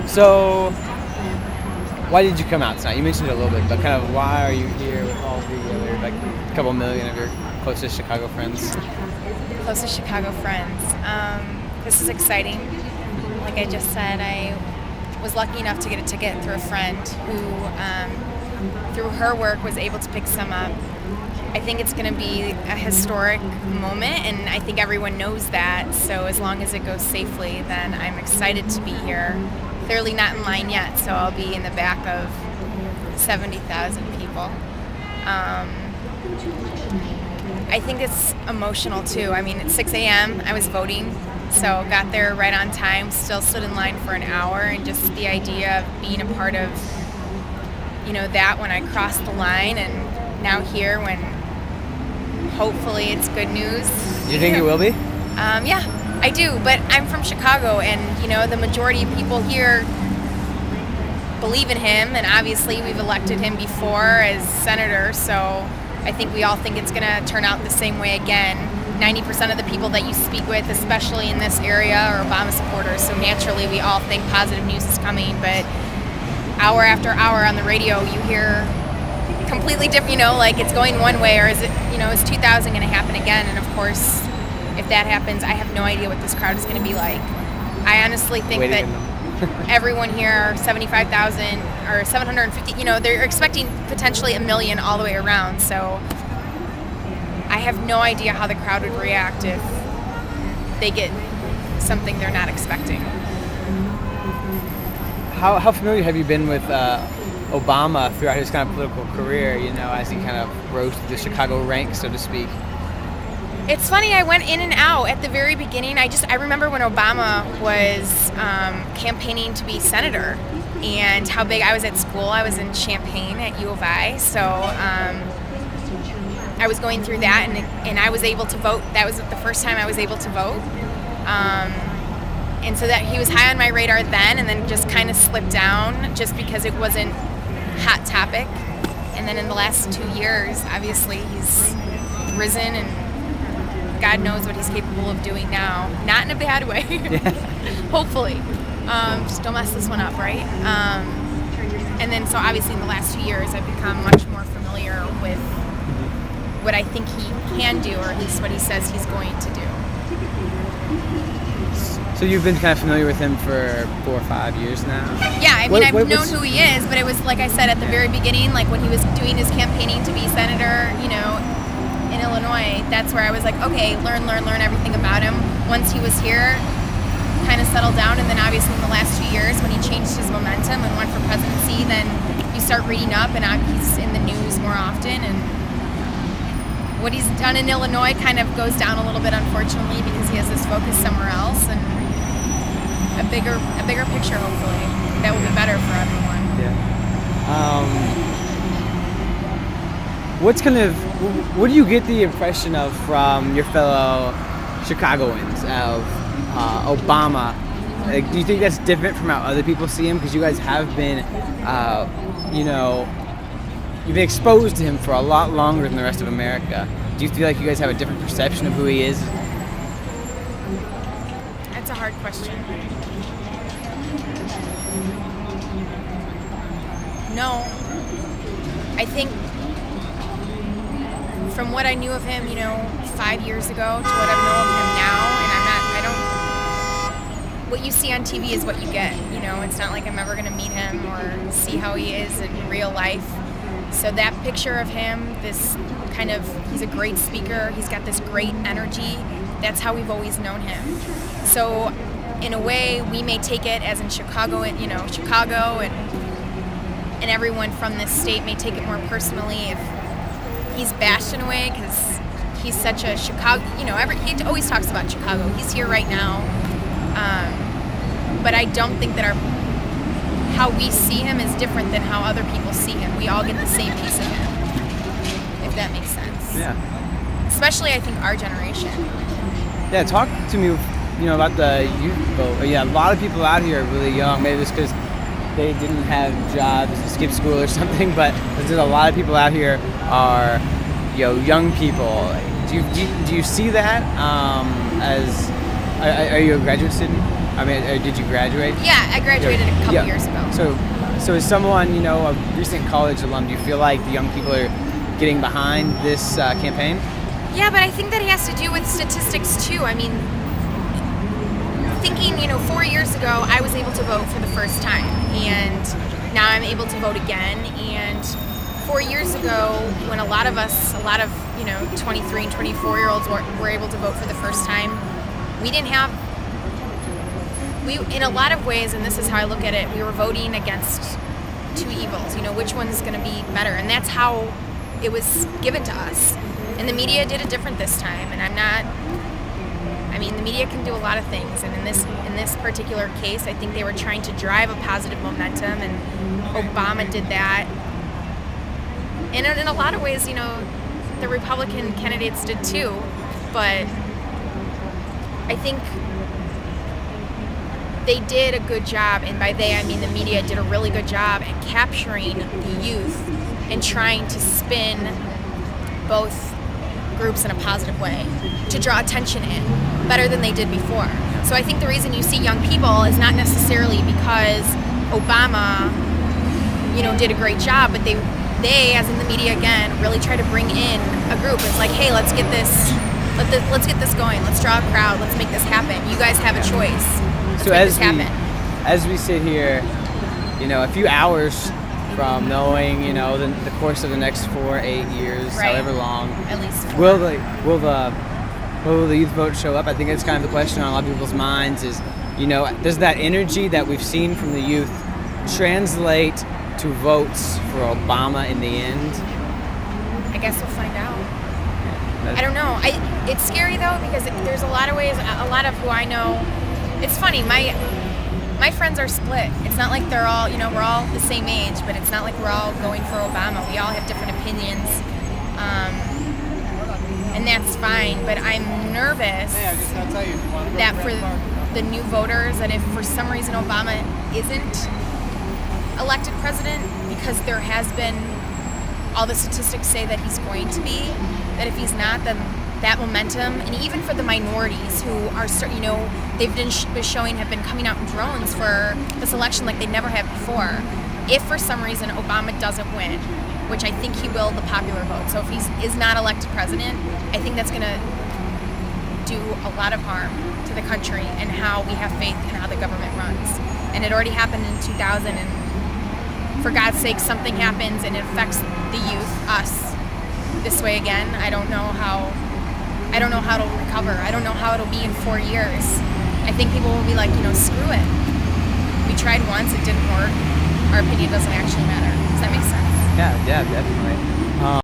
So, why did you come out tonight? You mentioned it a little bit, but kind of why are you here with all the other, like, a couple million of your closest Chicago friends? Closest Chicago friends. This is exciting. Like I just said, I was lucky enough to get a ticket through a friend who, through her work, was able to pick some up. I think it's going to be a historic moment, and I think everyone knows that. So as long as it goes safely, then I'm excited to be here. Clearly not in line yet, so I'll be in the back of 70,000 people. I think it's emotional too. I mean, it's 6 a.m. I was voting, so got there right on time, still stood in line for an hour, and just the idea of being a part of, that when I crossed the line, and now here when hopefully it's good news. You think it will be? Yeah, I do, but I'm from Chicago, and the majority of people here believe in him, and obviously we've elected him before as senator, so I think we all think it's going to turn out the same way again. 90% of the people that you speak with, especially in this area, are Obama supporters, so naturally we all think positive news is coming, but hour after hour on the radio you hear completely different, like it's going one way, or is 2000 going to happen again? And of course, if that happens, I have no idea what this crowd is going to be like. I honestly think that everyone here, 75,000 or 750, they're expecting potentially 1 million all the way around. So I have no idea how the crowd would react if they get something they're not expecting. How familiar have you been with Obama throughout his kind of political career, as he kind of rose to the Chicago ranks, so to speak? It's funny, I went in and out at the very beginning. I remember when Obama was campaigning to be senator, and how big I was at school. I was in Champaign at U of I, so I was going through that, and I was able to vote. That was the first time I was able to vote. And so that he was high on my radar then, and then just kind of slipped down just because it wasn't hot topic. And then in the last 2 years, obviously he's risen, and God knows what he's capable of doing now. Not in a bad way, hopefully. Just don't mess this one up, right? And then so obviously in the last 2 years, I've become much more familiar with what I think he can do, or at least what he says he's going to do. So you've been kind of familiar with him for 4 or 5 years now? Yeah, I mean, I've known who he is, but it was, like I said, at the very beginning, like when he was doing his campaigning to be senator, in Illinois, that's where I was like, okay, learn everything about him. Once he was here, kind of settled down, and then obviously in the last 2 years, when he changed his momentum and went for presidency, then you start reading up, and he's in the news more often, and what he's done in Illinois kind of goes down a little bit, unfortunately, because he has this focus somewhere else, and a bigger picture, hopefully, that will be better for everyone. Yeah. What do you get the impression of from your fellow Chicagoans of Obama? Like, do you think that's different from how other people see him? Because you guys have been, you've been exposed to him for a lot longer than the rest of America. Do you feel like you guys have a different perception of who he is? That's a hard question. No. I think from what I knew of him, 5 years ago to what I know of him now, what you see on TV is what you get. It's not like I'm ever going to meet him or see how he is in real life. So that picture of him, he's a great speaker, he's got this great energy, that's how we've always known him. So in a way, we may take it as in Chicago, Chicago and everyone from this state may take it more personally if he's bashed in a way, because he's such a Chicago, he always talks about Chicago. He's here right now. But I don't think that how we see him is different than how other people see him. We all get the same piece of him, if that makes sense. Yeah. Especially, I think, our generation. Yeah, talk to me, about the youth vote. Yeah, a lot of people out here are really young. Maybe it's because they didn't have jobs, skip school or something, but there's a lot of people out here are, young people. Do you see that are you a graduate student? I mean, did you graduate? Yeah, I graduated a couple years ago. So as someone, a recent college alum, do you feel like the young people are getting behind this campaign? Yeah, but I think that has to do with statistics too. I mean, thinking, 4 years ago, I was able to vote for the first time, and now I'm able to vote again. And 4 years ago, when a lot of 23 and 24-year-olds were able to vote for the first time, in a lot of ways, and this is how I look at it, we were voting against two evils, which one's going to be better. And that's how it was given to us. And the media did it different this time. And the media can do a lot of things. And in this particular case, I think they were trying to drive a positive momentum, and Obama did that. And in a lot of ways, the Republican candidates did too. But I think they did a good job, and by they, I mean the media did a really good job at capturing the youth and trying to spin both groups in a positive way to draw attention in better than they did before. So I think the reason you see young people is not necessarily because Obama, did a great job, but they, as in the media again, really try to bring in a group. It's like, hey, let's get this going. Let's draw a crowd. Let's make this happen. You guys have a choice. Let's make this happen. As we sit here, a few hours from knowing, the course of the next 4, 8 years, right, however long, at least 4. Will the youth vote show up? I think it's kind of the question on a lot of people's minds is, does that energy that we've seen from the youth translate to votes for Obama in the end? I guess we'll find out. I don't know. It's scary though, because there's a lot of ways, a lot of who I know, it's funny, my friends are split. It's not like they're all, we're all the same age, but it's not like we're all going for Obama. We all have different opinions, and that's fine. But I'm nervous that for the new voters, that if for some reason Obama isn't elected president, because there has been, all the statistics say that he's going to be, that if he's not, then that momentum, and even for the minorities who are, they've been showing have been coming out in drones for this election like they never have before. If for some reason Obama doesn't win, which I think he will, the popular vote, so if he is not elected president, I think that's going to do a lot of harm to the country and how we have faith in how the government runs. And it already happened in 2000, and for God's sake, something happens and it affects the youth, us, this way again. I don't know how it'll recover. I don't know how it'll be in 4 years. I think people will be like, screw it. We tried once, it didn't work. Our opinion doesn't actually matter. Does that make sense? Yeah, definitely.